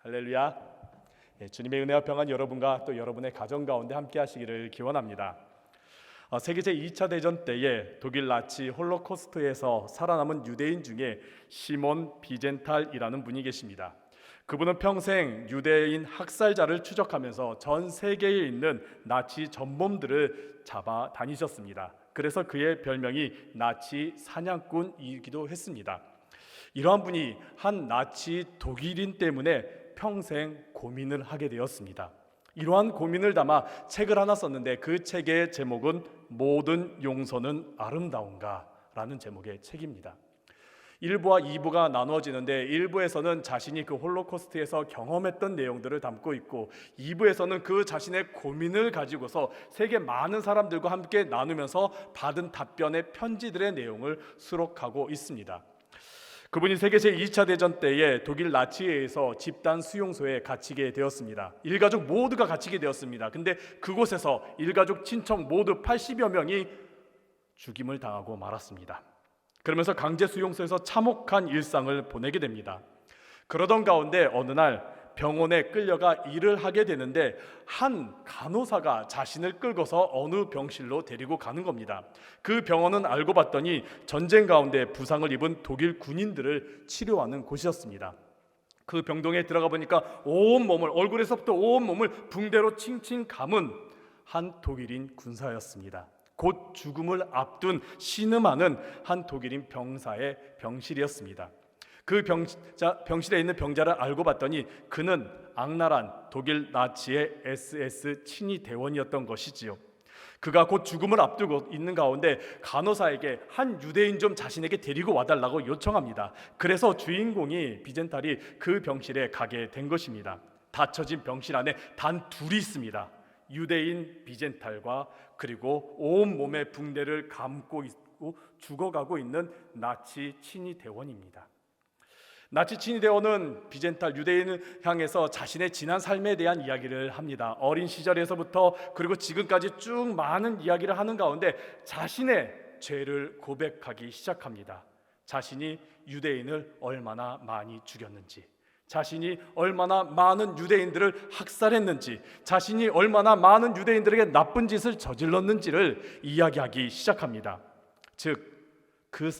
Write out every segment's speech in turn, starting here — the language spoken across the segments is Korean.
할렐루야. 주님의 은혜와 평안 여러분과 또 여러분의 가정 가운데 함께 하시기를 기원합니다. 세계 제2차 대전 때에 독일 나치 홀로코스트에서 살아남은 유대인 중에 시몬 비젠탈이라는 분이 계십니다. 그분은 평생 유대인 학살자를 추적하면서 전 세계에 있는 나치 전범들을 잡아 다니셨습니다. 그래서 그의 별명이 나치 사냥꾼이기도 했습니다. 이러한 분이 한 나치 독일인 때문에 평생 고민을 하게 되었습니다. 이러한 고민을 담아 책을 하나 썼는데 그 책의 제목은 모든 용서는 아름다운가 라는 제목의 책입니다. 1부와 2부가 나누어지는데 1부에서는 자신이 그 홀로코스트에서 경험했던 내용들을 담고 있고 2부에서는 그 자신의 고민을 가지고서 세계 많은 사람들과 함께 나누면서 받은 답변의 편지들의 내용을 수록하고 있습니다. 그분이 세계 제2차 대전 때에 독일 나치에 의해서 집단 수용소에 갇히게 되었습니다. 일가족 모두가 갇히게 되었습니다. 근데 그곳에서 일가족 친척 모두 80여 명이 죽임을 당하고 말았습니다. 그러면서 강제 수용소에서 참혹한 일상을 보내게 됩니다. 그러던 가운데 어느 날 병원에 끌려가 일을 하게 되는데 한 간호사가 자신을 끌고서 어느 병실로 데리고 가는 겁니다. 그 병원은 알고 봤더니 전쟁 가운데 부상을 입은 독일 군인들을 치료하는 곳이었습니다. 그 병동에 들어가 보니까 온몸을, 얼굴에서부터 온몸을 붕대로 칭칭 감은 한 독일인 군사였습니다. 곧 죽음을 앞둔 신음하는 한 독일인 병사의 병실이었습니다. 그 병실에 있는 병자를 알고 봤더니 그는 악랄한 독일 나치의 SS 친위 대원이었던 것이지요. 그가 곧 죽음을 앞두고 있는 가운데 간호사에게 한 유대인 좀 자신에게 데리고 와달라고 요청합니다. 그래서 주인공이 비젠탈이 그 병실에 가게 된 것입니다. 닫혀진 병실 안에 단 둘이 있습니다. 유대인 비젠탈과 그리고 온몸에 붕대를 감고 있고 죽어가고 있는 나치 친위 대원입니다. 나치 친위 대원은 비젠탈 유대인을 향해서 자신의 지난 삶에 대한 이야기를 합니다. 어린 시절에서부터 그리고 지금까지 쭉 많은 이야기를 하는 가운데 자신의 죄를 고백하기 시작합니다. 자신이 유대인을 얼마나 많이 죽였는지, 자신이 얼마나 많은 유대인들을 학살했는지, 자신이 얼마나 많은 유대인들에게 나쁜 짓을 저질렀는지를 이야기하기 시작합니다. 즉 그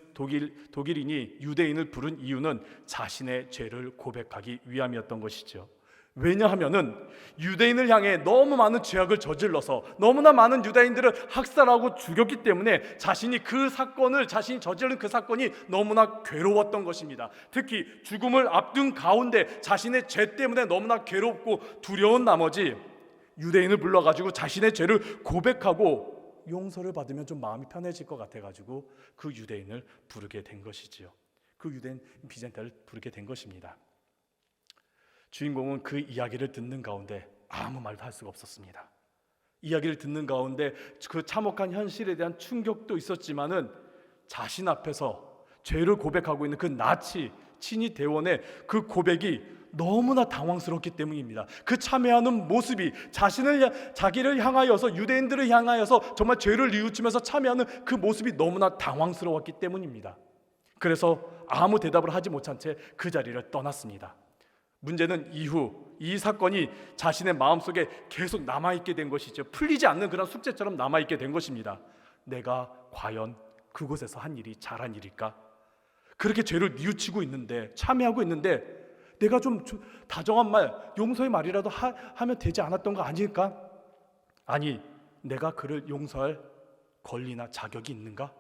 독일인이 유대인을 부른 이유는 자신의 죄를 고백하기 위함이었던 것이죠. 왜냐하면은 유대인을 향해 너무 많은 죄악을 저질러서 너무나 많은 유대인들을 학살하고 죽였기 때문에 자신이 저지른 그 사건이 너무나 괴로웠던 것입니다. 특히 죽음을 앞둔 가운데 자신의 죄 때문에 너무나 괴롭고 두려운 나머지 유대인을 불러가지고 자신의 죄를 고백하고 용서를 받으면 좀 마음이 편해질 것 같아가지고 그 유대인을 부르게 된 것이지요. 그 유대인 비젠탈을 부르게 된 것입니다. 주인공은 그 이야기를 듣는 가운데 아무 말도 할 수가 없었습니다. 이야기를 듣는 가운데 그 참혹한 현실에 대한 충격도 있었지만은 자신 앞에서 죄를 고백하고 있는 그 나치 친위 대원의 그 고백이 너무나 당황스럽기 때문입니다. 그 참회하는 모습이 자기를 향하여서, 유대인들을 향하여서 정말 죄를 뉘우치면서 참회하는 그 모습이 너무나 당황스러웠기 때문입니다. 그래서 아무 대답을 하지 못한 채 그 자리를 떠났습니다. 문제는 이후 이 사건이 자신의 마음속에 계속 남아있게 된 것이죠. 풀리지 않는 그런 숙제처럼 남아있게 된 것입니다. 내가 과연 그곳에서 한 일이 잘한 일일까? 그렇게 죄를 뉘우치고 있는데, 참회하고 있는데 내가 좀 다정한 말, 용서의 말이라도 하면 되지 않았던 거 아닐까? 아니, 내가 그를 용서할 권리나 자격이 있는가?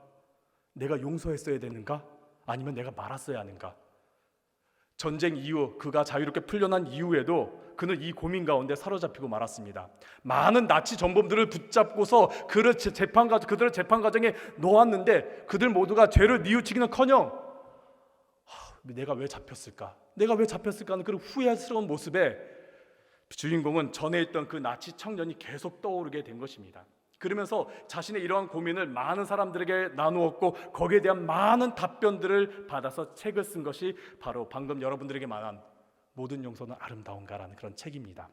내가 용서했어야 되는가? 아니면 내가 말았어야 하는가? 전쟁 이후 그가 자유롭게 풀려난 이후에도 그는 이 고민 가운데 사로잡히고 말았습니다. 많은 나치 전범들을 붙잡고서 그들을 재판 과정에 놓았는데 그들 모두가 죄를 뉘우치기는커녕 내가 왜 잡혔을까? 내가 왜 잡혔을까 하는 그런 후회스러운 모습에 주인공은 전에 있던 그 나치 청년이 계속 떠오르게 된 것입니다. 그러면서 자신의 이러한 고민을 많은 사람들에게 나누었고 거기에 대한 많은 답변들을 받아서 책을 쓴 것이 바로 방금 여러분들에게 말한 모든 용서는 아름다운가라는 그런 책입니다.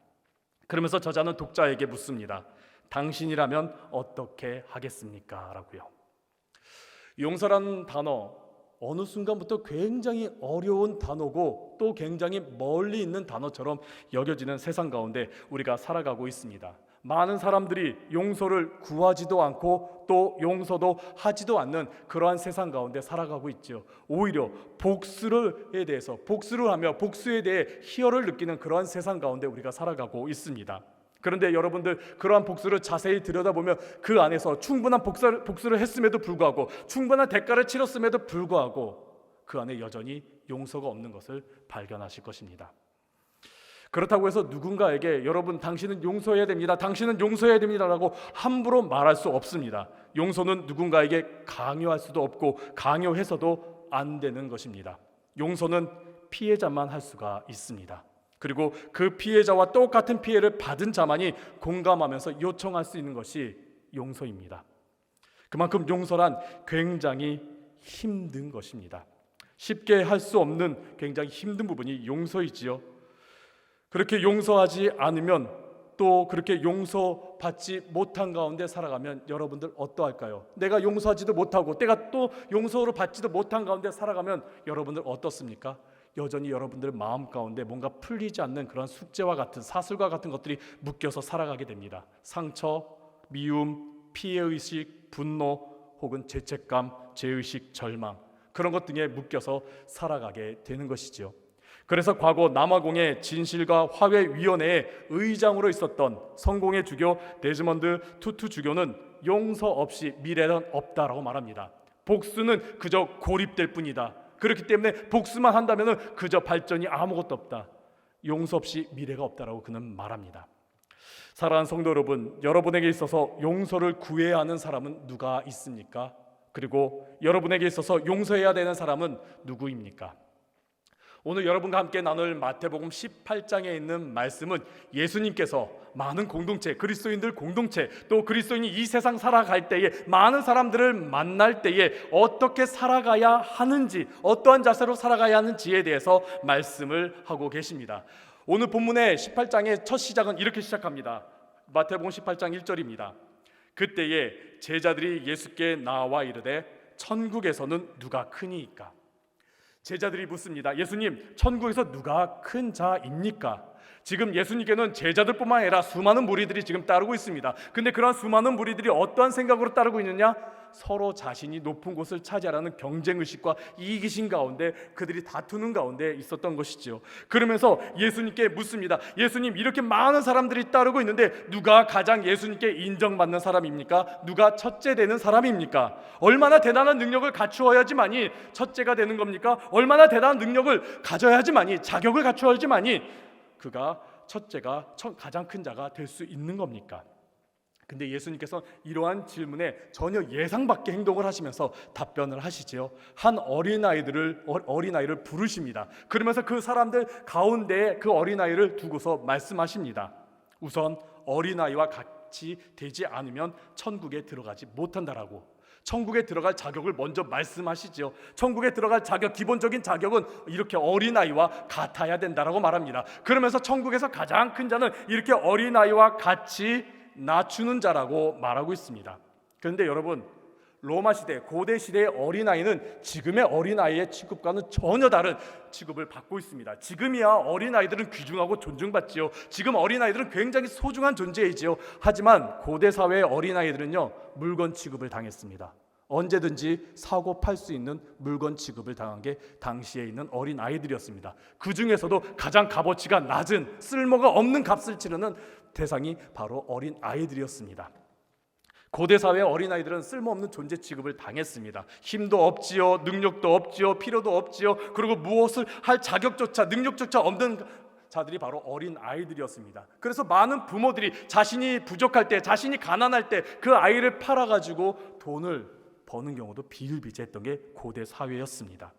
그러면서 저자는 독자에게 묻습니다. 당신이라면 어떻게 하겠습니까? 라고요. 용서라는 단어, 어느 순간부터 굉장히 어려운 단어고 또 굉장히 멀리 있는 단어처럼 여겨지는 세상 가운데 우리가 살아가고 있습니다. 많은 사람들이 용서를 구하지도 않고 또 용서도 하지도 않는 그러한 세상 가운데 살아가고 있죠. 오히려 복수에 하며 복수에 대해 희열을 느끼는 그러한 세상 가운데 우리가 살아가고 있습니다. 그런데 여러분들, 그러한 복수를 자세히 들여다보면 그 안에서 충분한 복수를 했음에도 불구하고, 충분한 대가를 치렀음에도 불구하고 그 안에 여전히 용서가 없는 것을 발견하실 것입니다. 그렇다고 해서 누군가에게 여러분 당신은 용서해야 됩니다, 당신은 용서해야 됩니다 라고 함부로 말할 수 없습니다. 용서는 누군가에게 강요할 수도 없고 강요해서도 안 되는 것입니다. 용서는 피해자만 할 수가 있습니다. 그리고 그 피해자와 똑같은 피해를 받은 자만이 공감하면서 요청할 수 있는 것이 용서입니다. 그만큼 용서란 굉장히 힘든 것입니다. 쉽게 할 수 없는 굉장히 힘든 부분이 용서이지요. 그렇게 용서하지 않으면, 또 그렇게 용서받지 못한 가운데 살아가면 여러분들 어떠할까요? 내가 용서하지도 못하고 내가 또 용서를 받지도 못한 가운데 살아가면 여러분들 어떻습니까? 여전히 여러분들 마음 가운데 뭔가 풀리지 않는 그런 숙제와 같은, 사슬과 같은 것들이 묶여서 살아가게 됩니다. 상처, 미움, 피해의식, 분노, 혹은 죄책감, 죄의식, 절망, 그런 것 등에 묶여서 살아가게 되는 것이지요. 그래서 과거 남아공의 진실과 화해위원회의 의장으로 있었던 성공의 주교 데즈먼드 투투 주교는 용서 없이 미래는 없다라고 말합니다. 복수는 그저 고립될 뿐이다. 그렇기 때문에 복수만 한다면 그저 발전이 아무것도 없다. 용서 없이 미래가 없다라고 그는 말합니다. 사랑하는 성도 여러분, 여러분에게 있어서 용서를 구해야 하는 사람은 누가 있습니까? 그리고 여러분에게 있어서 용서해야 되는 사람은 누구입니까? 오늘 여러분과 함께 나눌 마태복음 18장에 있는 말씀은 예수님께서 많은 공동체, 그리스도인들 공동체, 또 그리스도인이 이 세상 살아갈 때에 많은 사람들을 만날 때에 어떻게 살아가야 하는지, 어떠한 자세로 살아가야 하는지에 대해서 말씀을 하고 계십니다. 오늘 본문의 18장의 첫 시작은 이렇게 시작합니다. 마태복음 18장 1절입니다. 그때에 제자들이 예수께 나와 이르되 천국에서는 누가 크니이까? 제자들이 묻습니다. 예수님, 천국에서 누가 큰 자입니까? 지금 예수님께는 제자들뿐만 아니라 수많은 무리들이 지금 따르고 있습니다. 근데 그런 수많은 무리들이 어떠한 생각으로 따르고 있느냐? 서로 자신이 높은 곳을 차지하라는 경쟁의식과 이기심 가운데 그들이 다투는 가운데 있었던 것이죠. 그러면서 예수님께 묻습니다. 예수님, 이렇게 많은 사람들이 따르고 있는데 누가 가장 예수님께 인정받는 사람입니까? 누가 첫째 되는 사람입니까? 얼마나 대단한 능력을 갖추어야지만이 첫째가 되는 겁니까? 얼마나 대단한 능력을 가져야지만이, 자격을 갖추어야지만이 그가 첫째가 가장 큰 자가 될 수 있는 겁니까? 근데 예수님께서 이러한 질문에 전혀 예상 밖의 행동을 하시면서 답변을 하시지요. 한 어린아이를 부르십니다. 그러면서 그 사람들 가운데에 그 어린아이를 두고서 말씀하십니다. 우선 어린아이와 같이 되지 않으면 천국에 들어가지 못한다라고, 천국에 들어갈 자격을 먼저 말씀하시죠. 천국에 들어갈 자격, 기본적인 자격은 이렇게 어린아이와 같아야 된다라고 말합니다. 그러면서 천국에서 가장 큰 자는 이렇게 어린아이와 같이 낮추는 자라고 말하고 있습니다. 그런데 여러분, 로마 시대, 고대 시대의 어린아이는 지금의 어린아이의 취급과는 전혀 다른 취급을 받고 있습니다. 지금이야 어린아이들은 귀중하고 존중받지요. 지금 어린아이들은 굉장히 소중한 존재이지요. 하지만 고대 사회의 어린아이들은요, 물건 취급을 당했습니다. 언제든지 사고 팔 수 있는 물건 취급을 당한 게 당시에 있는 어린아이들이었습니다. 그 중에서도 가장 값어치가 낮은, 쓸모가 없는 값을 치르는 대상이 바로 어린아이들이었습니다. 고대 사회의 어린아이들은 쓸모없는 존재 취급을 당했습니다. 힘도 없지요, 능력도 없지요, 필요도 없지요. 그리고 무엇을 할 자격조차, 능력조차 없는 자들이 바로 어린아이들이었습니다. 그래서 많은 부모들이 자신이 부족할 때, 자신이 가난할 때 그 아이를 팔아가지고 돈을 버는 경우도 비일비재했던 게 고대 사회였습니다.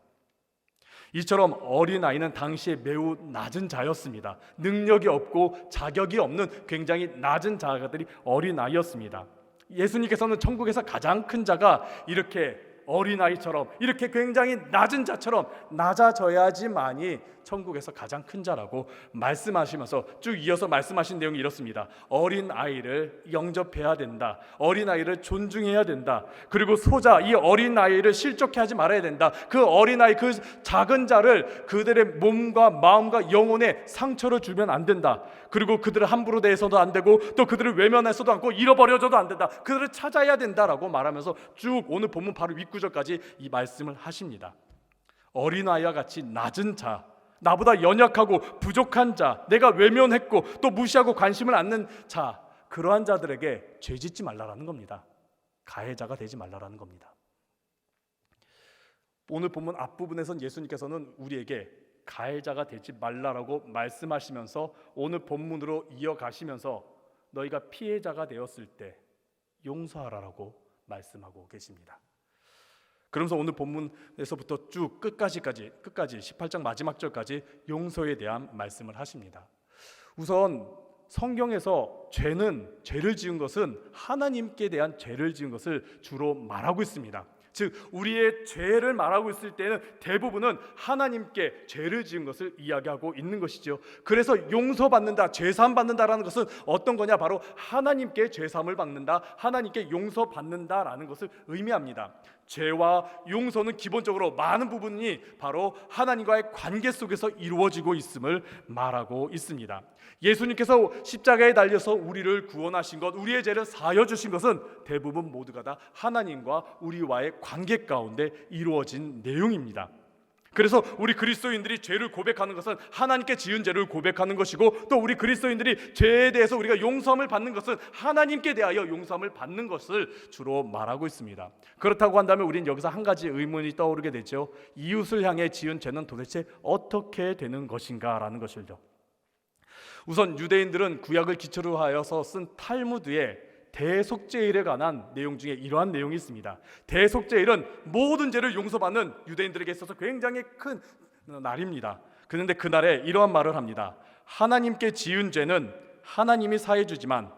이처럼 어린아이는 당시에 매우 낮은 자였습니다. 능력이 없고 자격이 없는 굉장히 낮은 자들이 어린아이였습니다. 예수님께서는 천국에서 가장 큰 자가 이렇게 어린아이처럼 이렇게 굉장히 낮은 자처럼 낮아져야지만이 천국에서 가장 큰 자라고 말씀하시면서 쭉 이어서 말씀하신 내용이 이렇습니다. 어린아이를 영접해야 된다. 어린아이를 존중해야 된다. 그리고 소자, 이 어린아이를 실족해 하지 말아야 된다. 그 어린아이, 그 작은 자를 그들의 몸과 마음과 영혼에 상처를 주면 안 된다. 그리고 그들을 함부로 대해서도 안 되고 또 그들을 외면해서도 않고 잃어버려줘도 안 된다. 그들을 찾아야 된다라고 말하면서 쭉 오늘 본문 바로 윗구절까지 이 말씀을 하십니다. 어린아이와 같이 낮은 자, 나보다 연약하고 부족한 자, 내가 외면했고 또 무시하고 관심을 않는 자, 그러한 자들에게 죄짓지 말라라는 겁니다. 가해자가 되지 말라라는 겁니다. 오늘 본문 앞부분에선 예수님께서는 우리에게 가해자가 되지 말라라고 말씀하시면서 오늘 본문으로 이어가시면서 너희가 피해자가 되었을 때 용서하라라고 말씀하고 계십니다. 그러면서 오늘 본문에서부터 쭉 끝까지 18장 마지막 절까지 용서에 대한 말씀을 하십니다. 우선 성경에서 죄를 지은 것은 하나님께 대한 죄를 지은 것을 주로 말하고 있습니다. 즉 우리의 죄를 말하고 있을 때는 대부분은 하나님께 죄를 지은 것을 이야기하고 있는 것이죠. 그래서 용서받는다, 죄사함 받는다라는 것은 어떤 거냐? 바로 하나님께 죄사함을 받는다, 하나님께 용서받는다라는 것을 의미합니다. 죄와 용서는 기본적으로 많은 부분이 바로 하나님과의 관계 속에서 이루어지고 있음을 말하고 있습니다. 예수님께서 십자가에 달려서 우리를 구원하신 것, 우리의 죄를 사하여 주신 것은 대부분 모두가 다 하나님과 우리와의 관계 가운데 이루어진 내용입니다. 그래서 우리 그리스도인들이 죄를 고백하는 것은 하나님께 지은 죄를 고백하는 것이고, 또 우리 그리스도인들이 죄에 대해서 우리가 용서함을 받는 것은 하나님께 대하여 용서함을 받는 것을 주로 말하고 있습니다. 그렇다고 한다면 우리는 여기서 한 가지 의문이 떠오르게 되죠. 이웃을 향해 지은 죄는 도대체 어떻게 되는 것인가 라는 것이죠. 우선 유대인들은 구약을 기초로 하여서 쓴 탈무드에 대속죄일에 관한 내용 중에 이러한 내용이 있습니다. 대속죄일은 모든 죄를 용서받는 유대인들에게 있어서 굉장히 큰 날입니다. 그런데 그날에 이러한 말을 합니다. 하나님께 지은 죄는 하나님이 사해 주지만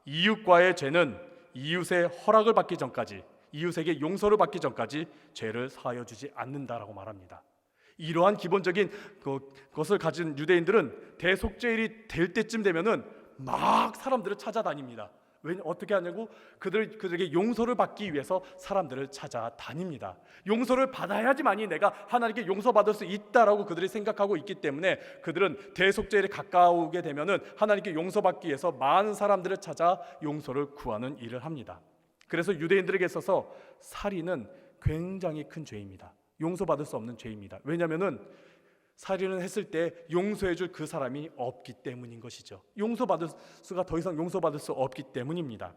이웃과의 죄는 이웃의 허락을 받기 전까지, 이웃에게 용서를 받기 전까지 죄를 사하여 주지 않는다라고 말합니다. 이러한 기본적인 것을 가진 유대인들은 대속죄일이 될 때쯤 되면은 막 사람들을 찾아다닙니다. 어떻게 하냐고? 그들에게 용서를 받기 위해서 사람들을 찾아다닙니다. 용서를 받아야지만이 내가 하나님께 용서받을 수 있다라고 그들이 생각하고 있기 때문에 그들은 대속죄일에 가까우게 되면은 하나님께 용서받기 위해서 많은 사람들을 찾아 용서를 구하는 일을 합니다. 그래서 유대인들에게 있어서 살인은 굉장히 큰 죄입니다. 용서받을 수 없는 죄입니다. 왜냐하면은 살인을 했을 때 용서해줄 그 사람이 없기 때문인 것이죠. 더 이상 용서받을 수 없기 때문입니다.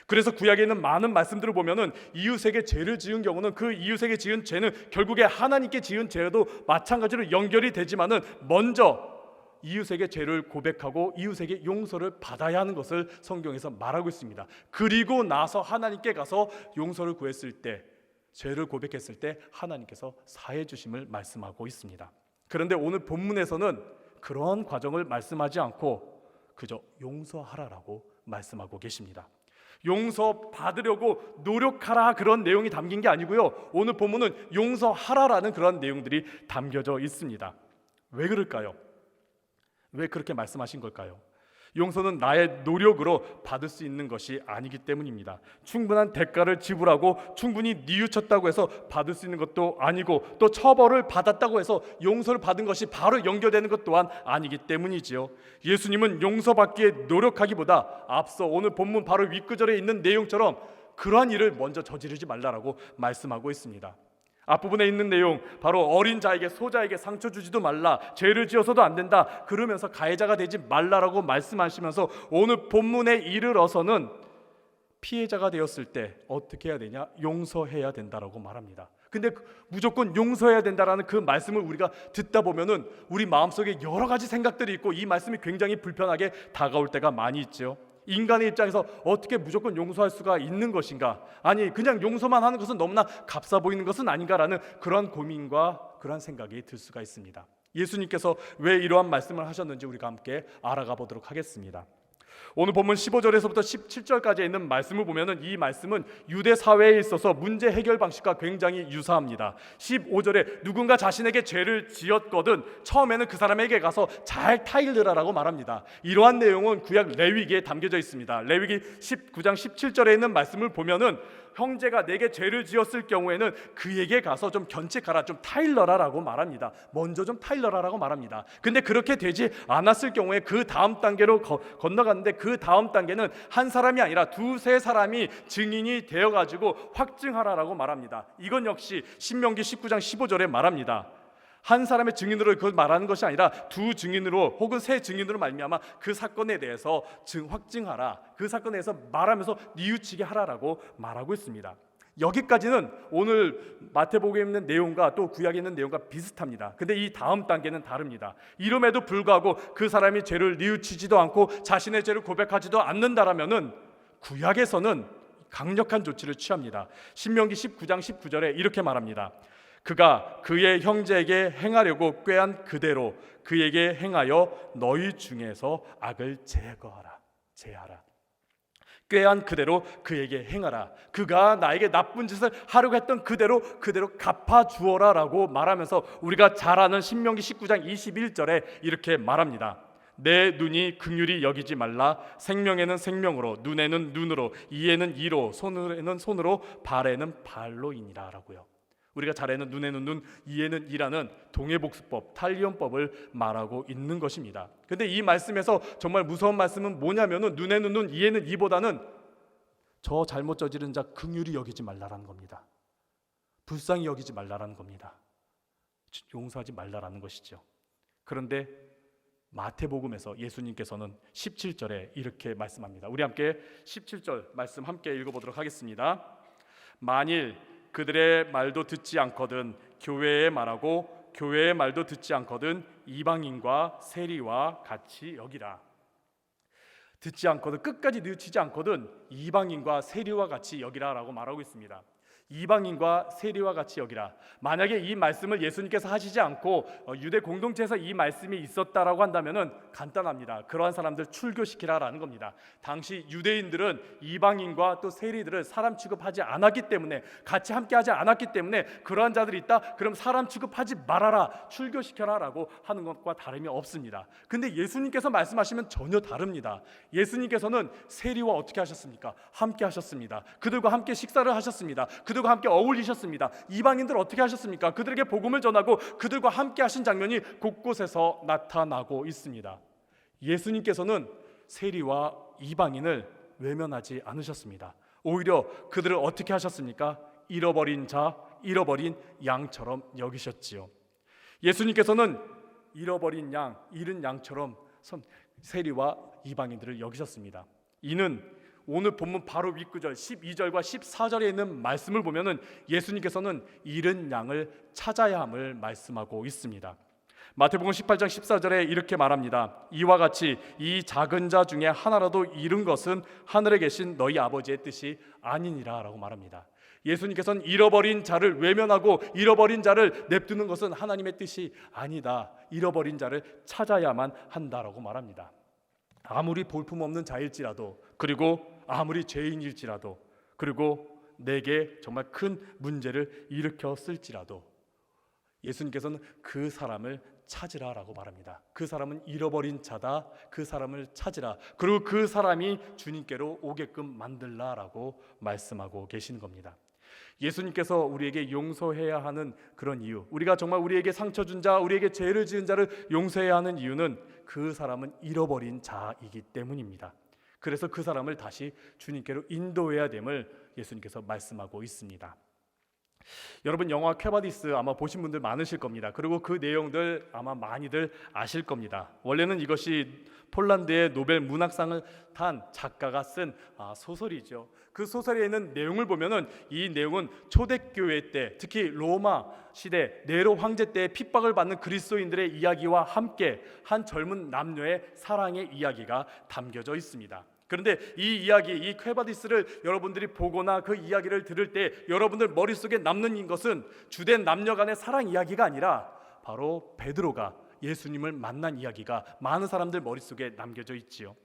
그래서 구약에 있는 많은 말씀들을 보면은 이웃에게 죄를 지은 경우는 그 이웃에게 지은 죄는 결국에 하나님께 지은 죄도 마찬가지로 연결이 되지만은 먼저 이웃에게 죄를 고백하고 이웃에게 용서를 받아야 하는 것을 성경에서 말하고 있습니다. 그리고 나서 하나님께 가서 용서를 구했을 때, 죄를 고백했을 때 하나님께서 사해 주심을 말씀하고 있습니다. 그런데 오늘 본문에서는 그런 과정을 말씀하지 않고 그저 용서하라라고 말씀하고 계십니다. 용서받으려고 노력하라 그런 내용이 담긴 게 아니고요, 오늘 본문은 용서하라라는 그런 내용들이 담겨져 있습니다. 왜 그럴까요? 왜 그렇게 말씀하신 걸까요? 용서는 나의 노력으로 받을 수 있는 것이 아니기 때문입니다. 충분한 대가를 지불하고 충분히 뉘우쳤다고 해서 받을 수 있는 것도 아니고, 또 처벌을 받았다고 해서 용서를 받은 것이 바로 연결되는 것 또한 아니기 때문이지요. 예수님은 용서받기에 노력하기보다 앞서 오늘 본문 바로 윗구절에 있는 내용처럼 그러한 일을 먼저 저지르지 말라라고 말씀하고 있습니다. 앞부분에 있는 내용, 바로 어린 자에게, 소자에게 상처 주지도 말라, 죄를 지어서도 안 된다, 그러면서 가해자가 되지 말라라고 말씀하시면서 오늘 본문에 이르러서는 피해자가 되었을 때 어떻게 해야 되냐? 용서해야 된다라고 말합니다. 근데 무조건 용서해야 된다라는 그 말씀을 우리가 듣다 보면은 우리 마음속에 여러 가지 생각들이 있고 이 말씀이 굉장히 불편하게 다가올 때가 많이 있죠. 인간의 입장에서 어떻게 무조건 용서할 수가 있는 것인가? 아니, 그냥 용서만 하는 것은 너무나 값싸 보이는 것은 아닌가라는 그런 고민과 그런 생각이 들 수가 있습니다. 예수님께서 왜 이러한 말씀을 하셨는지 우리가 함께 알아가 보도록 하겠습니다. 오늘 본문 15절에서부터 17절까지 있는 말씀을 보면은 이 말씀은 유대 사회에 있어서 문제 해결 방식과 굉장히 유사합니다. 15절에 누군가 자신에게 죄를 지었거든 처음에는 그 사람에게 가서 잘 타일르라라고 말합니다. 이러한 내용은 구약 레위기에 담겨져 있습니다. 레위기 19장 17절에 있는 말씀을 보면은 형제가 내게 죄를 지었을 경우에는 그에게 가서 좀 견책하라, 좀 타일러라라고 말합니다. 먼저 좀 타일러라라고 말합니다. 근데 그렇게 되지 않았을 경우에 그 다음 단계로 건너갔는데 그 다음 단계는 한 사람이 아니라 두세 사람이 증인이 되어가지고 확증하라라고 말합니다. 이건 역시 신명기 19장 15절에 말합니다. 한 사람의 증인으로 그걸 말하는 것이 아니라 두 증인으로 혹은 세 증인으로 말미암아 그 사건에 대해서 확증하라, 그 사건에 대해서 말하면서 뉘우치게 하라라고 말하고 있습니다. 여기까지는 오늘 마태복음에 있는 내용과 또 구약에 있는 내용과 비슷합니다. 근데 이 다음 단계는 다릅니다. 이름에도 불구하고 그 사람이 죄를 뉘우치지도 않고 자신의 죄를 고백하지도 않는다라면은 구약에서는 강력한 조치를 취합니다. 신명기 19장 19절에 이렇게 말합니다. 그가 그의 형제에게 행하려고 꾀한 그대로 그에게 행하여 너희 중에서 악을 제하라. 꾀한 그대로 그에게 행하라. 그가 나에게 나쁜 짓을 하려고 했던 그대로 갚아주어라 라고 말하면서 우리가 잘 아는 신명기 19장 21절에 이렇게 말합니다. 내 눈이 긍휼히 여기지 말라. 생명에는 생명으로, 눈에는 눈으로, 이에는 이로, 손에는 손으로, 발에는 발로이니라 라고요. 우리가 잘 아는 눈에는 눈, 이에는 이라는 동해복수법, 탈리온법을 말하고 있는 것입니다. 근데 이 말씀에서 정말 무서운 말씀은 뭐냐면은 눈에는 눈, 이에는 이보다는 저 잘못 저지른 자 긍휼히 여기지 말라라는 겁니다. 불쌍히 여기지 말라라는 겁니다. 용서하지 말라라는 것이죠. 그런데 마태복음에서 예수님께서는 17절에 이렇게 말씀합니다. 우리 함께 17절 말씀 함께 읽어보도록 하겠습니다. 만일 그들의 말도 듣지 않거든 교회의 말하고 교회의 말도 듣지 않거든 이방인과 세리와 같이 여기라. 듣지 않거든, 끝까지 뉘우치지 않거든 이방인과 세리와 같이 여기라라고 말하고 있습니다. 이방인과 세리와 같이 여기라. 만약에 이 말씀을 예수님께서 하시지 않고 유대 공동체에서 이 말씀이 있었다라고 한다면은 간단합니다. 그러한 사람들 출교시키라라는 겁니다. 당시 유대인들은 이방인과 또 세리들을 사람 취급하지 않았기 때문에, 같이 함께하지 않았기 때문에 그러한 자들이 있다? 그럼 사람 취급하지 말아라, 출교시켜라라고 하는 것과 다름이 없습니다. 근데 예수님께서 말씀하시면 전혀 다릅니다. 예수님께서는 세리와 어떻게 하셨습니까? 함께 하셨습니다. 그들과 함께 식사를 하셨습니다. 그들과 함께 어울리셨습니다. 이방인들 어떻게 하셨습니까? 그들에게 복음을 전하고 그들과 함께 하신 장면이 곳곳에서 나타나고 있습니다. 예수님께서는 세리와 이방인을 외면하지 않으셨습니다. 오히려 그들을 어떻게 하셨습니까? 잃어버린 자, 잃어버린 양처럼 여기셨지요. 예수님께서는 잃어버린 양, 잃은 양처럼 세리와 이방인들을 여기셨습니다. 이는 오늘 본문 바로 윗구절 12절과 14절에 있는 말씀을 보면은 예수님께서는 잃은 양을 찾아야 함을 말씀하고 있습니다. 마태복음 18장 14절에 이렇게 말합니다. 이와 같이 이 작은 자 중에 하나라도 잃은 것은 하늘에 계신 너희 아버지의 뜻이 아니니라 라고 말합니다. 예수님께서는 잃어버린 자를 외면하고 잃어버린 자를 냅두는 것은 하나님의 뜻이 아니다. 잃어버린 자를 찾아야만 한다라고 말합니다. 아무리 볼품없는 자일지라도, 그리고 아무리 죄인일지라도, 그리고 내게 정말 큰 문제를 일으켰을지라도 예수님께서는 그 사람을 찾으라라고 말합니다. 그 사람은 잃어버린 자다. 그 사람을 찾으라. 그리고 그 사람이 주님께로 오게끔 만들라라고 말씀하고 계신 겁니다. 예수님께서 우리에게 용서해야 하는 그런 이유, 우리가 정말 우리에게 상처 준 자, 우리에게 죄를 지은 자를 용서해야 하는 이유는 그 사람은 잃어버린 자이기 때문입니다. 그래서 그 사람을 다시 주님께로 인도해야 됨을 예수님께서 말씀하고 있습니다. 여러분, 영화 쾌바디스 아마 보신 분들 많으실 겁니다. 그리고 그 내용들 아마 많이들 아실 겁니다. 원래는 이것이 폴란드의 노벨 문학상을 탄 작가가 쓴 소설이죠. 그 소설에 있는 내용을 보면은 이 내용은 초대교회 때, 특히 로마 시대 네로 황제 때 핍박을 받는 그리스도인들의 이야기와 함께 한 젊은 남녀의 사랑의 이야기가 담겨져 있습니다. 그런데 이 이야기, 이 쾌바디스를 여러분들이 보거나 그 이야기를 들을 때 여러분들 머릿속에 남는 것은 주된 남녀 간의 사랑 이야기가 아니라 바로 베드로가 예수님을 만난 이야기가 많은 사람들 머릿속에 남겨져 있지요.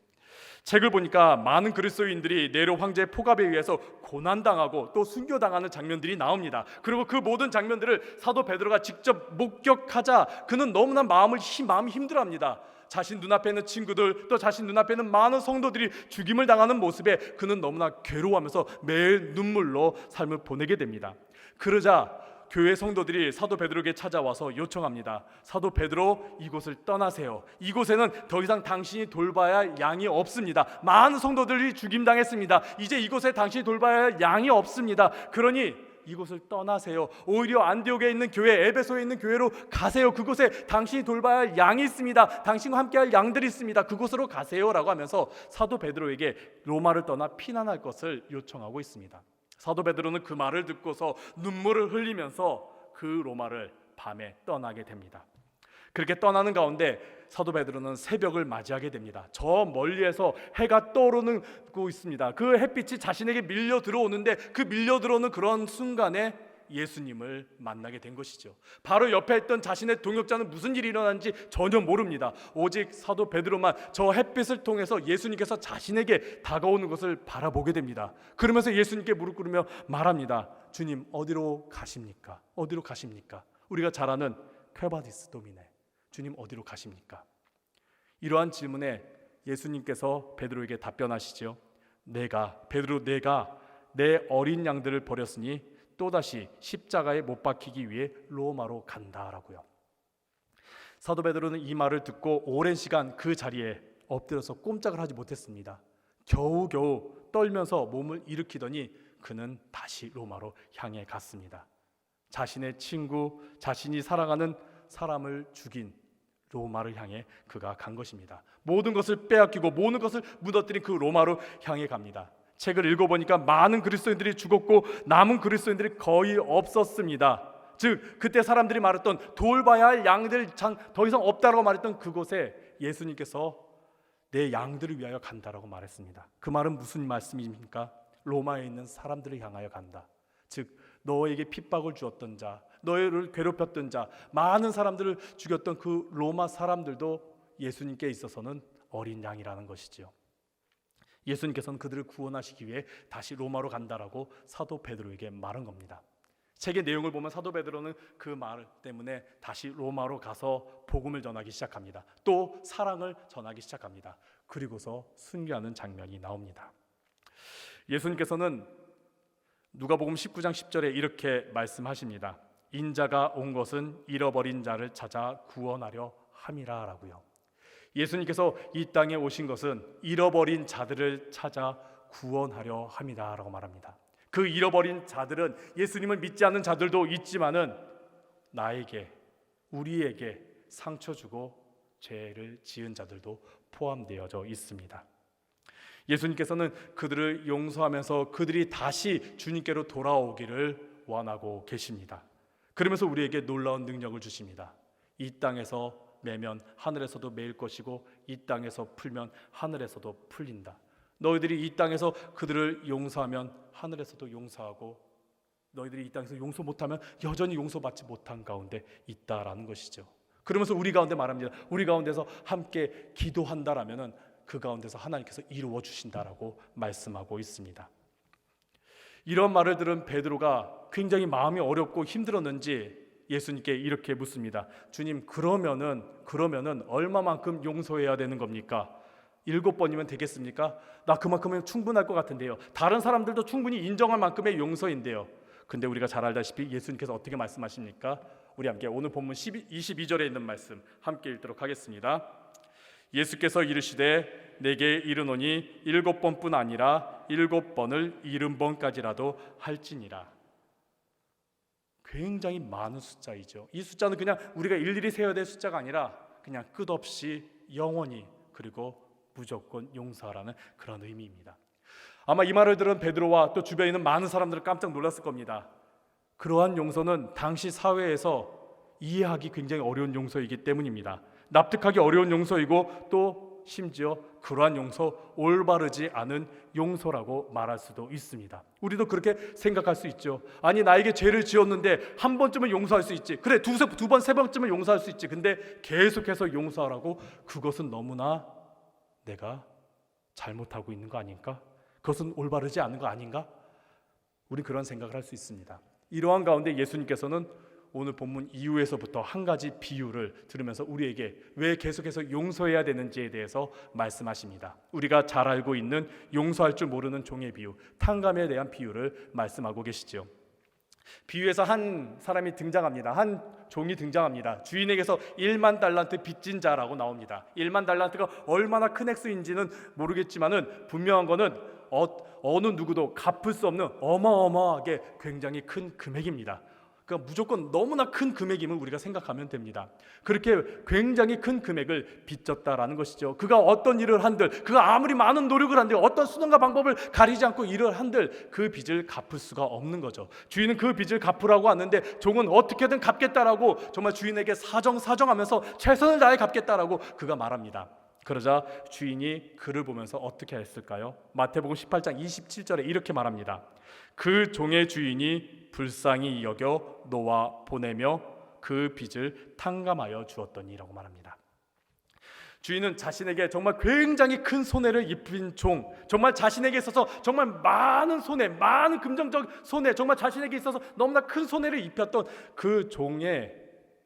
책을 보니까 많은 그리스도인들이 네로 황제의 포갑에 의해서 고난당하고 또 순교당하는 장면들이 나옵니다. 그리고 그 모든 장면들을 사도 베드로가 직접 목격하자 그는 너무나 마음이 힘들어합니다. 자신 눈앞에 있는 친구들, 또 자신 눈앞에 있는 많은 성도들이 죽임을 당하는 모습에 그는 너무나 괴로워하면서 매일 눈물로 삶을 보내게 됩니다. 그러자 교회 성도들이 사도 베드로에게 찾아와서 요청합니다. 사도 베드로, 이곳을 떠나세요. 이곳에는 더 이상 당신이 돌봐야 할 양이 없습니다. 많은 성도들이 죽임당했습니다. 이제 이곳에 당신이 돌봐야 할 양이 없습니다. 그러니 이곳을 떠나세요. 오히려 안디옥에 있는 교회, 에베소에 있는 교회로 가세요. 그곳에 당신이 돌봐야 할 양이 있습니다. 당신과 함께 할 양들이 있습니다. 그곳으로 가세요라고 하면서 사도 베드로에게 로마를 떠나 피난할 것을 요청하고 있습니다. 사도 베드로는 그 말을 듣고서 눈물을 흘리면서 그 로마를 밤에 떠나게 됩니다. 그렇게 떠나는 가운데 사도 베드로는 새벽을 맞이하게 됩니다. 저 멀리에서 해가 떠오르고 있습니다. 그 햇빛이 자신에게 밀려 들어오는데 그 밀려 들어오는 그런 순간에 예수님을 만나게 된 것이죠. 바로 옆에 있던 자신의 동역자는 무슨 일이 일어났는지 전혀 모릅니다. 오직 사도 베드로만 저 햇빛을 통해서 예수님께서 자신에게 다가오는 것을 바라보게 됩니다. 그러면서 예수님께 무릎 꿇으며 말합니다. 주님, 어디로 가십니까? 어디로 가십니까? 우리가 잘 아는 쾌바디스 도미네, 주님 어디로 가십니까? 이러한 질문에 예수님께서 베드로에게 답변하시죠. 내가 내 어린 양들을 버렸으니 또다시 십자가에 못 박히기 위해 로마로 간다라고요. 사도 베드로는 이 말을 듣고 오랜 시간 그 자리에 엎드려서 꼼짝을 하지 못했습니다. 겨우겨우 떨면서 몸을 일으키더니 그는 다시 로마로 향해 갔습니다. 자신의 친구, 자신이 사랑하는 사람을 죽인 로마를 향해 그가 간 것입니다. 모든 것을 빼앗기고 모든 것을 무너뜨린 그 로마로 향해 갑니다. 책을 읽어보니까 많은 그리스도인들이 죽었고 남은 그리스도인들이 거의 없었습니다. 즉 그때 사람들이 말했던 돌봐야 할 양들 더 이상 없다라고 말했던 그곳에 예수님께서 내 양들을 위하여 간다라고 말했습니다. 그 말은 무슨 말씀입니까? 로마에 있는 사람들을 향하여 간다. 즉 너에게 핍박을 주었던 자, 너를 괴롭혔던 자, 많은 사람들을 죽였던 그 로마 사람들도 예수님께 있어서는 어린 양이라는 것이죠. 예수님께서는 그들을 구원하시기 위해 다시 로마로 간다라고 사도 베드로에게 말한 겁니다. 책의 내용을 보면 사도 베드로는 그 말 때문에 다시 로마로 가서 복음을 전하기 시작합니다. 또 사랑을 전하기 시작합니다. 그리고서 순교하는 장면이 나옵니다. 예수님께서는 누가복음 19장 10절에 이렇게 말씀하십니다. 인자가 온 것은 잃어버린 자를 찾아 구원하려 함이라 라고요. 예수님께서 이 땅에 오신 것은 잃어버린 자들을 찾아 구원하려 함이다 라고 말합니다. 그 잃어버린 자들은 예수님을 믿지 않는 자들도 있지만은 나에게, 우리에게 상처 주고 죄를 지은 자들도 포함되어져 있습니다. 예수님께서는 그들을 용서하면서 그들이 다시 주님께로 돌아오기를 원하고 계십니다. 그러면서 우리에게 놀라운 능력을 주십니다. 이 땅에서 매면 하늘에서도 매일 것이고 이 땅에서 풀면 하늘에서도 풀린다. 너희들이 이 땅에서 그들을 용서하면 하늘에서도 용서하고 너희들이 이 땅에서 용서 못하면 여전히 용서받지 못한 가운데 있다라는 것이죠. 그러면서 우리 가운데 말합니다. 우리 가운데서 함께 기도한다라면은 그 가운데서 하나님께서 이루어 주신다라고 말씀하고 있습니다. 이런 말을 들은 베드로가 굉장히 마음이 어렵고 힘들었는지 예수님께 이렇게 묻습니다. 주님, 그러면은 얼마만큼 용서해야 되는 겁니까? 7번이면 되겠습니까? 나 그만큼은 충분할 것 같은데요. 다른 사람들도 충분히 인정할 만큼의 용서인데요. 근데 우리가 잘 알다시피 예수님께서 어떻게 말씀하십니까? 우리 함께 오늘 본문 22절에 있는 말씀 함께 읽도록 하겠습니다. 예수께서 이르시되 내게 이르노니 7번뿐 아니라 7번을 70번까지라도 할지니라. 굉장히 많은 숫자이죠. 이 숫자는 그냥 우리가 일일이 세어야 될 숫자가 아니라 그냥 끝없이 영원히 그리고 무조건 용서하라는 그런 의미입니다. 아마 이 말을 들은 베드로와 또 주변에 있는 많은 사람들은 깜짝 놀랐을 겁니다. 그러한 용서는 당시 사회에서 이해하기 굉장히 어려운 용서이기 때문입니다. 납득하기 어려운 용서이고 또 심지어 그러한 용서, 올바르지 않은 용서라고 말할 수도 있습니다. 우리도 그렇게 생각할 수 있죠. 아니 나에게 죄를 지었는데 한 번쯤은 용서할 수 있지. 그래 두 번, 세 번쯤은 용서할 수 있지. 근데 계속해서 용서하라고 그것은 너무나 내가 잘못하고 있는 거 아닌가? 그것은 올바르지 않은 거 아닌가? 우리 그런 생각을 할 수 있습니다. 이러한 가운데 예수님께서는 오늘 본문 이후에서부터 한 가지 비유를 들으면서 우리에게 왜 계속해서 용서해야 되는지에 대해서 말씀하십니다. 우리가 잘 알고 있는 용서할 줄 모르는 종의 비유, 탕감에 대한 비유를 말씀하고 계시죠. 비유에서 한 사람이 등장합니다. 한 종이 등장합니다. 주인에게서 1만 달란트 빚진 자라고 나옵니다. 1만 달란트가 얼마나 큰 액수인지는 모르겠지만은 분명한 거는 어느 누구도 갚을 수 없는 어마어마하게 굉장히 큰 금액입니다. 그러니까 무조건 너무나 큰 금액임을 우리가 생각하면 됩니다. 그렇게 굉장히 큰 금액을 빚졌다라는 것이죠. 그가 어떤 일을 한들, 그가 아무리 많은 노력을 한들, 어떤 수단과 방법을 가리지 않고 일을 한들 그 빚을 갚을 수가 없는 거죠. 주인은 그 빚을 갚으라고 하는데 종은 어떻게든 갚겠다라고 정말 주인에게 사정하면서 최선을 다해 갚겠다라고 그가 말합니다. 그러자 주인이 그를 보면서 어떻게 했을까요? 마태복음 18장 27절에 이렇게 말합니다. 그 종의 주인이 불쌍히 여겨 놓아 보내며 그 빚을 탕감하여 주었더니라고 말합니다. 주인은 자신에게 정말 굉장히 큰 손해를 입힌 종, 정말 자신에게 있어서 정말 많은 손해, 많은 금전적 손해, 정말 자신에게 있어서 너무나 큰 손해를 입혔던 그 종의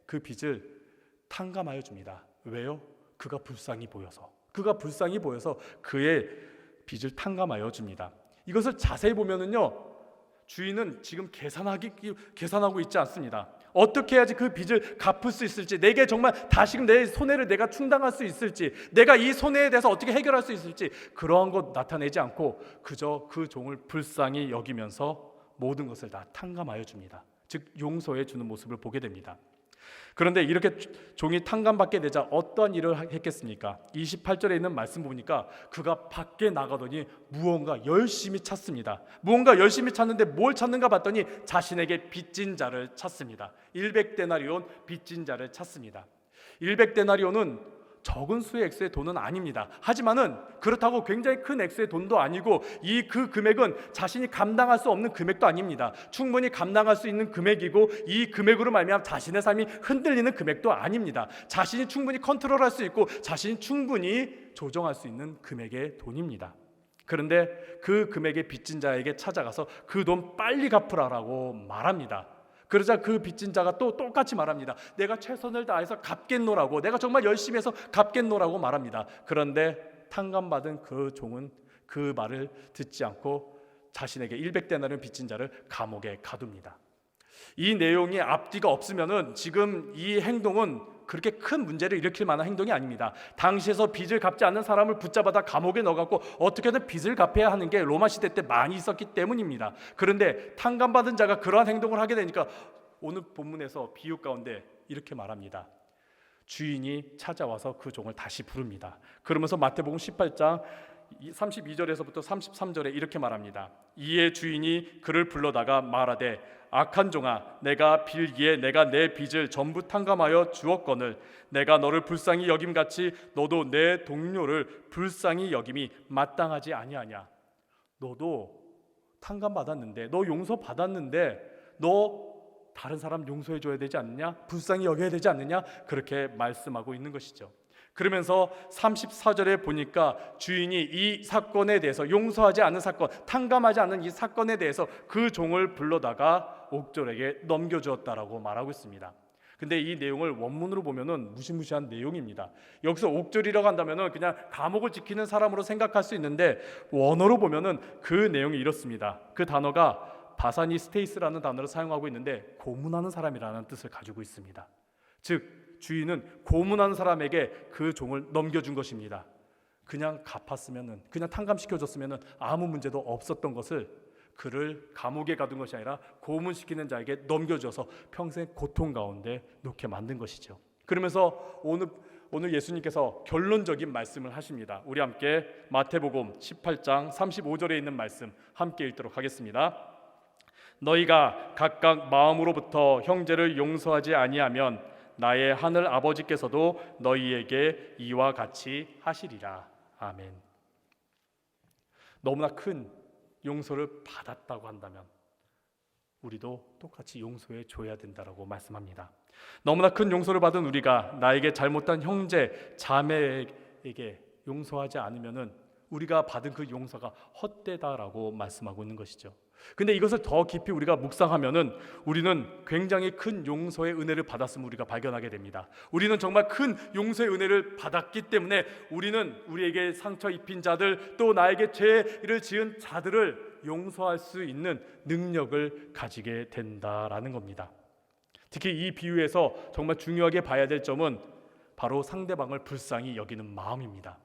그 빚을 탕감하여 줍니다. 왜요? 그가 불쌍히 보여서 그의 빚을 탕감하여 줍니다. 이것을 자세히 보면은요, 주인은 지금 계산하고 있지 않습니다. 어떻게 해야지 그 빚을 갚을 수 있을지, 내게 정말 다시금 내 손해를 내가 충당할 수 있을지, 내가 이 손해에 대해서 어떻게 해결할 수 있을지 그러한 것 나타내지 않고 그저 그 종을 불쌍히 여기면서 모든 것을 다 탕감하여 줍니다. 즉 용서해 주는 모습을 보게 됩니다. 그런데 이렇게 종이 탕감받게 되자 어떤 일을 했겠습니까? 28절에 있는 말씀 보니까 그가 밖에 나가더니 무언가 열심히 찾습니다. 무언가 열심히 찾는데 뭘 찾는가 봤더니 자신에게 빚진 자를 찾습니다. 100데나리온 빚진 자를 찾습니다. 100데나리온은 적은 수의 액수의 돈은 아닙니다. 하지만은 그렇다고 굉장히 큰 액수의 돈도 아니고 그 금액은 자신이 감당할 수 없는 금액도 아닙니다. 충분히 감당할 수 있는 금액이고 이 금액으로 말미암아 자신의 삶이 흔들리는 금액도 아닙니다. 자신이 충분히 컨트롤할 수 있고 자신이 충분히 조정할 수 있는 금액의 돈입니다. 그런데 그 금액의 빚진 자에게 찾아가서 그 돈 빨리 갚으라라고 말합니다. 그러자 그 빚진 자가 또 똑같이 말합니다. 내가 최선을 다해서 갚겠노라고, 내가 정말 열심히 해서 갚겠노라고 말합니다. 그런데 탕감받은 그 종은 그 말을 듣지 않고 자신에게 100데나리온 빚진 자를 감옥에 가둡니다. 이 내용이 앞뒤가 없으면은 지금 이 행동은 그렇게 큰 문제를 일으킬 만한 행동이 아닙니다. 당시에서 빚을 갚지 않는 사람을 붙잡아다 감옥에 넣어갖고 어떻게든 빚을 갚아야 하는 게 로마 시대 때 많이 있었기 때문입니다. 그런데 탕감받은 자가 그러한 행동을 하게 되니까 오늘 본문에서 비유 가운데 이렇게 말합니다. 주인이 찾아와서 그 종을 다시 부릅니다. 그러면서 마태복음 18장 32절에서부터 33절에 이렇게 말합니다. 이에 주인이 그를 불러다가 말하되 악한 종아, 내가 빌기에 내가 내 빚을 전부 탕감하여 주었거늘 내가 너를 불쌍히 여김같이 너도 내 동료를 불쌍히 여김이 마땅하지 아니하냐. 너도 탕감받았는데, 너 용서받았는데 너 다른 사람 용서해줘야 되지 않느냐? 불쌍히 여겨야 되지 않느냐? 그렇게 말씀하고 있는 것이죠. 그러면서 34절에 보니까 주인이 이 사건에 대해서, 용서하지 않는 사건, 탕감하지 않는 이 사건에 대해서 그 종을 불러다가 옥졸에게 넘겨주었다라고 말하고 있습니다. 근데 이 내용을 원문으로 보면은 무시무시한 내용입니다. 여기서 옥졸이라고 한다면은 그냥 감옥을 지키는 사람으로 생각할 수 있는데 원어로 보면은 그 내용이 이렇습니다. 그 단어가 바사니스테이스라는 단어를 사용하고 있는데 고문하는 사람이라는 뜻을 가지고 있습니다. 즉 주인은 고문한 사람에게 그 종을 넘겨준 것입니다. 그냥 갚았으면은, 그냥 탕감시켜줬으면은 아무 문제도 없었던 것을 그를 감옥에 가둔 것이 아니라 고문시키는 자에게 넘겨줘서 평생 고통 가운데 놓게 만든 것이죠. 그러면서 오늘 예수님께서 결론적인 말씀을 하십니다. 우리 함께 마태복음 18장 35절에 있는 말씀 함께 읽도록 하겠습니다. 너희가 각각 마음으로부터 형제를 용서하지 아니하면 나의 하늘 아버지께서도 너희에게 이와 같이 하시리라. 아멘. 너무나 큰 용서를 받았다고 한다면 우리도 똑같이 용서해 줘야 된다라고 말씀합니다. 너무나 큰 용서를 받은 우리가 나에게 잘못한 형제, 자매에게 용서하지 않으면은 우리가 받은 그 용서가 헛되다라고 말씀하고 있는 것이죠. 근데 이것을 더 깊이 우리가 묵상하면은 우리는 굉장히 큰 용서의 은혜를 받았음을 우리가 발견하게 됩니다. 우리는 정말 큰 용서의 은혜를 받았기 때문에 우리는 우리에게 상처 입힌 자들, 또 나에게 죄를 지은 자들을 용서할 수 있는 능력을 가지게 된다라는 겁니다. 특히 이 비유에서 정말 중요하게 봐야 될 점은 바로 상대방을 불쌍히 여기는 마음입니다.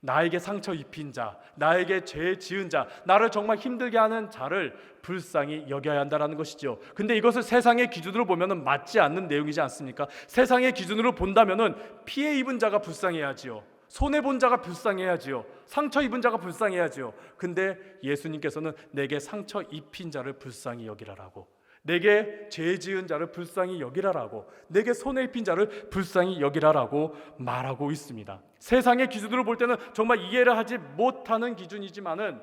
나에게 상처 입힌 자, 나에게 죄 지은 자, 나를 정말 힘들게 하는 자를 불쌍히 여겨야 한다는 것이죠. 근데 이것을 세상의 기준으로 보면 맞지 않는 내용이지 않습니까? 세상의 기준으로 본다면 피해 입은 자가 불쌍해야지요, 손해본 자가 불쌍해야지요, 상처 입은 자가 불쌍해야지요. 근데 예수님께서는 내게 상처 입힌 자를 불쌍히 여기라라고, 내게 죄 지은 자를 불쌍히 여기라라고, 내게 손해 입힌 자를 불쌍히 여기라라고 말하고 있습니다. 세상의 기준으로 볼 때는 정말 이해를 하지 못하는 기준이지만은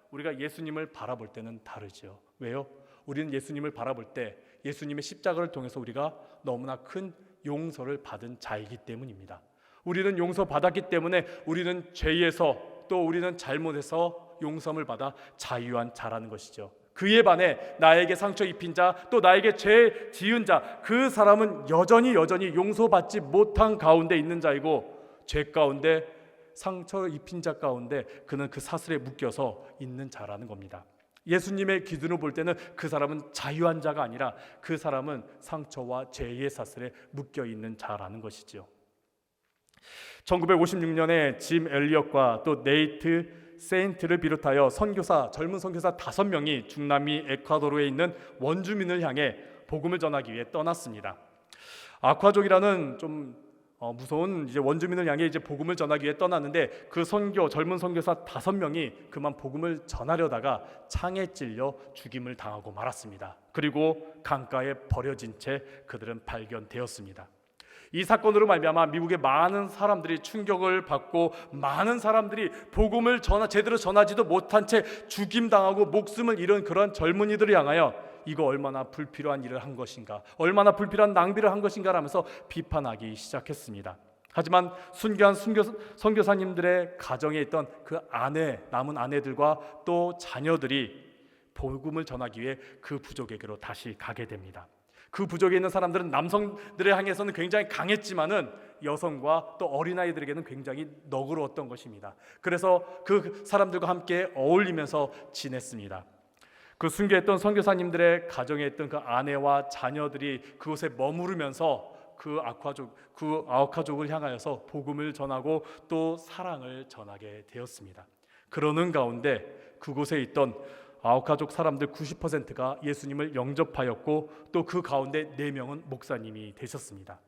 우리가 예수님을 바라볼 때는 다르죠. 왜요? 우리는 예수님을 바라볼 때 예수님의 십자가를 통해서 우리가 너무나 큰 용서를 받은 자이기 때문입니다. 우리는 용서받았기 때문에 우리는 죄에서, 또 우리는 잘못해서 용서를 받아 자유한 자라는 것이죠. 그에 반해 나에게 상처 입힌 자, 또 나에게 죄 지은 자, 그 사람은 여전히 용서받지 못한 가운데 있는 자이고, 죄 가운데, 상처 입힌 자 가운데 그는 그 사슬에 묶여서 있는 자라는 겁니다. 예수님의 기준으로 볼 때는 그 사람은 자유한 자가 아니라 그 사람은 상처와 죄의 사슬에 묶여 있는 자라는 것이죠. 1956년에 짐 엘리엇과 또 네이트 세인트를 비롯하여 젊은 선교사 5명이 중남미 에콰도르에 있는 원주민을 향해 복음을 전하기 위해 떠났습니다. 아콰족이라는 좀 무서운 원주민을 향해 복음을 전하기 위해 떠났는데, 그 젊은 선교사 5명이 그만 복음을 전하려다가 창에 찔려 죽임을 당하고 말았습니다. 그리고 강가에 버려진 채 그들은 발견되었습니다. 이 사건으로 말미암아 미국의 많은 사람들이 충격을 받고, 많은 사람들이 복음을 제대로 전하지도 못한 채 죽임당하고 목숨을 잃은 그런 젊은이들을 향하여 이거 얼마나 불필요한 일을 한 것인가, 얼마나 불필요한 낭비를 한 것인가 라면서 비판하기 시작했습니다. 하지만 순교한 선교사님들의 가정에 있던 그 남은 아내들과 또 자녀들이 복음을 전하기 위해 그 부족에게로 다시 가게 됩니다. 그 부족에 있는 사람들은 남성들에 향해서는 굉장히 강했지만은 여성과 또 어린아이들에게는 굉장히 너그러웠던 것입니다. 그래서 그 사람들과 함께 어울리면서 지냈습니다. 그 순교했던 선교사님들의 가정에 있던 그 아내와 자녀들이 그곳에 머무르면서 그 아우카족을 향하여서 복음을 전하고 또 사랑을 전하게 되었습니다. 그러는 가운데 그곳에 있던 아우카족 사람들 90%가 예수님을 영접하였고, 또 그 가운데 4명은 목사님이 되셨습니다.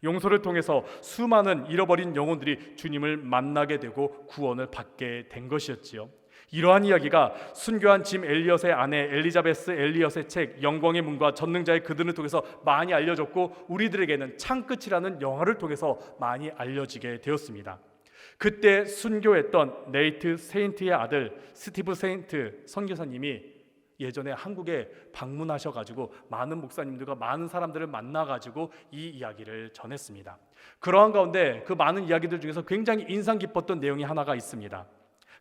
용서를 통해서 수많은 잃어버린 영혼들이 주님을 만나게 되고 구원을 받게 된 것이었지요. 이러한 이야기가 순교한 짐 엘리엇의 아내 엘리자베스 엘리엇의 책 영광의 문과 전능자의 그들을 통해서 많이 알려졌고, 우리들에게는 창끝이라는 영화를 통해서 많이 알려지게 되었습니다. 그때 순교했던 네이트 세인트의 아들 스티브 세인트 선교사님이 예전에 한국에 방문하셔가지고 많은 목사님들과 많은 사람들을 만나가지고 이 이야기를 전했습니다. 그러한 가운데 그 많은 이야기들 중에서 굉장히 인상 깊었던 내용이 하나가 있습니다.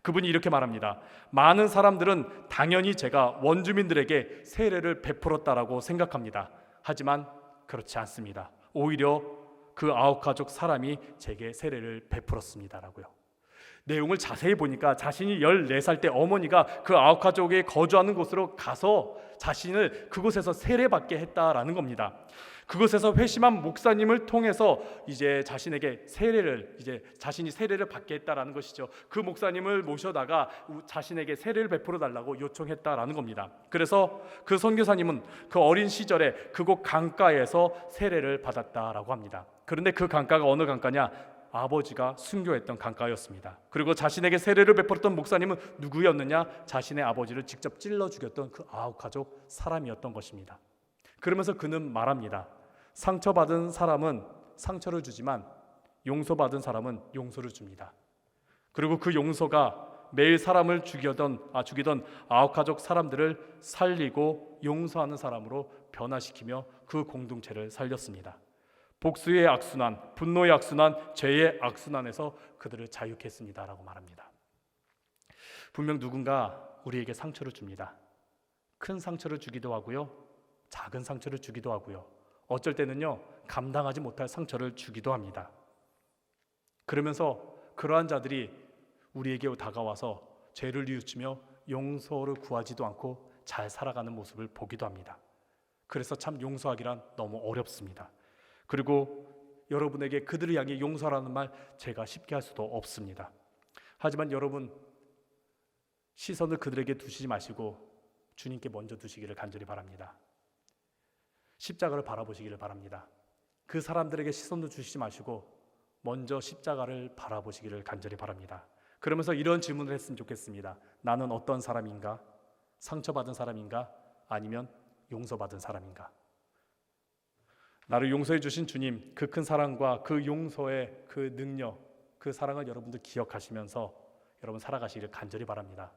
그분이 이렇게 말합니다. 많은 사람들은 당연히 제가 원주민들에게 세례를 베풀었다라고 생각합니다. 하지만 그렇지 않습니다. 오히려 그 아우카족 사람이 제게 세례를 베풀었습니다라고요. 내용을 자세히 보니까 자신이 14살 때 어머니가 그 아우카족에 거주하는 곳으로 가서 자신을 그곳에서 세례받게 했다라는 겁니다. 그곳에서 회심한 목사님을 통해서 자신이 세례를 받게 했다라는 것이죠. 그 목사님을 모셔다가 자신에게 세례를 베풀어 달라고 요청했다라는 겁니다. 그래서 그 선교사님은 그 어린 시절에 그곳 강가에서 세례를 받았다라고 합니다. 그런데 그 강가가 어느 강가냐? 아버지가 순교했던 강가였습니다. 그리고 자신에게 세례를 베풀었던 목사님은 누구였느냐? 자신의 아버지를 직접 찔러 죽였던 그 아우카족 사람이었던 것입니다. 그러면서 그는 말합니다. 상처받은 사람은 상처를 주지만 용서받은 사람은 용서를 줍니다. 그리고 그 용서가 매일 사람을 죽이던 아우카족 사람들을 살리고 용서하는 사람으로 변화시키며 그 공동체를 살렸습니다. 복수의 악순환, 분노의 악순환, 죄의 악순환에서 그들을 자유케 했습니다라고 말합니다. 분명 누군가 우리에게 상처를 줍니다. 큰 상처를 주기도 하고요, 작은 상처를 주기도 하고요, 어쩔 때는요 감당하지 못할 상처를 주기도 합니다. 그러면서 그러한 자들이 우리에게 다가와서 죄를 뉘우치며 용서를 구하지도 않고 잘 살아가는 모습을 보기도 합니다. 그래서 참 용서하기란 너무 어렵습니다. 그리고 여러분에게 그들을 향해 용서라는 말 제가 쉽게 할 수도 없습니다. 하지만 여러분, 시선을 그들에게 두시지 마시고 주님께 먼저 두시기를 간절히 바랍니다. 십자가를 바라보시기를 바랍니다. 그 사람들에게 시선도 주시지 마시고 먼저 십자가를 바라보시기를 간절히 바랍니다. 그러면서 이런 질문을 했으면 좋겠습니다. 나는 어떤 사람인가? 상처받은 사람인가? 아니면 용서받은 사람인가? 나를 용서해 주신 주님, 그 큰 사랑과 그 용서의 그 능력, 그 사랑을 여러분들 기억하시면서 여러분 살아가시기를 간절히 바랍니다.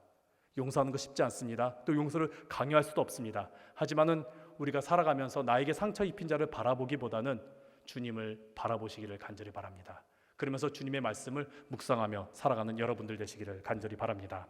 용서하는 거 쉽지 않습니다. 또 용서를 강요할 수도 없습니다. 하지만은 우리가 살아가면서 나에게 상처 입힌 자를 바라보기보다는 주님을 바라보시기를 간절히 바랍니다. 그러면서 주님의 말씀을 묵상하며 살아가는 여러분들 되시기를 간절히 바랍니다.